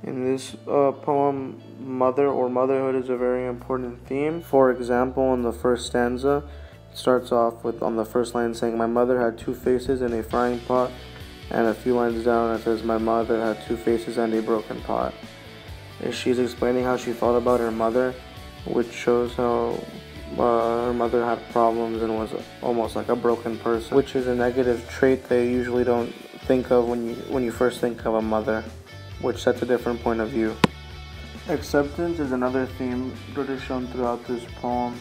In this poem, mother or motherhood is a very important theme. For example, in the first stanza, it starts off with, on the first line, saying, "My mother had two faces and a frying pot," and a few lines down it says, "My mother had two faces and a broken pot." She's explaining how she felt about her mother, which shows how her mother had problems and was almost like a broken person, which is a negative trait they usually don't think of when you first think of a mother, which sets a different point of view. Acceptance is another theme that is shown throughout this poem.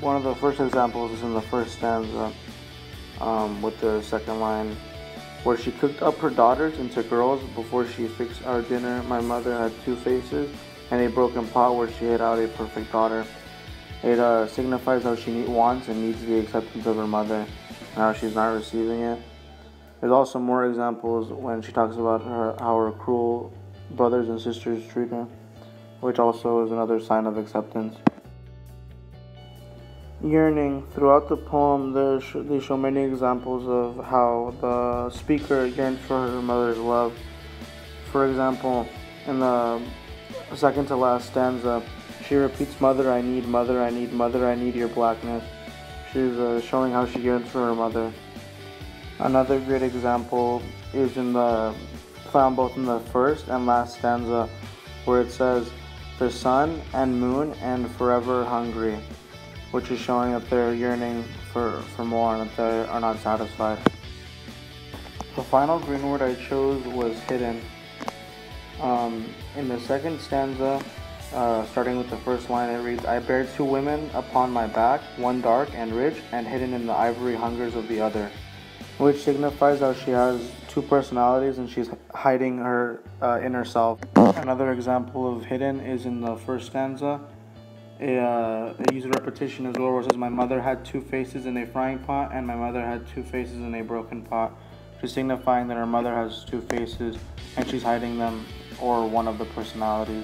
One of the first examples is in the first stanza, with the second line, where she cooked up her daughters into girls before she fixed our dinner. My mother had two faces and a broken pot where she hid out a perfect daughter. It signifies how she wants and needs the acceptance of her mother and how she's not receiving it. There's also more examples when she talks about how her cruel brothers and sisters treat her, which also is another sign of acceptance. Yearning. Throughout the poem, they show many examples of how the speaker yearns for her mother's love. For example, in the second to last stanza, she repeats, "Mother, I need, mother, I need, mother, I need your blackness." She's showing how she yearns for her mother. Another great example is found both in the first and last stanza, where it says, "The sun and moon and forever hungry," which is showing that they're yearning for more and that they are not satisfied. The final green word I chose was hidden. In the second stanza, starting with the first line, it reads, "I bear two women upon my back, one dark and rich, and hidden in the ivory hungers of the other," which signifies how she has two personalities and she's hiding her inner self. Another example of hidden is in the first stanza. It uses repetition as well, where it says, "My mother had two faces in a frying pot, and my mother had two faces in a broken pot," which is signifying that her mother has two faces and she's hiding them, or one of the personalities.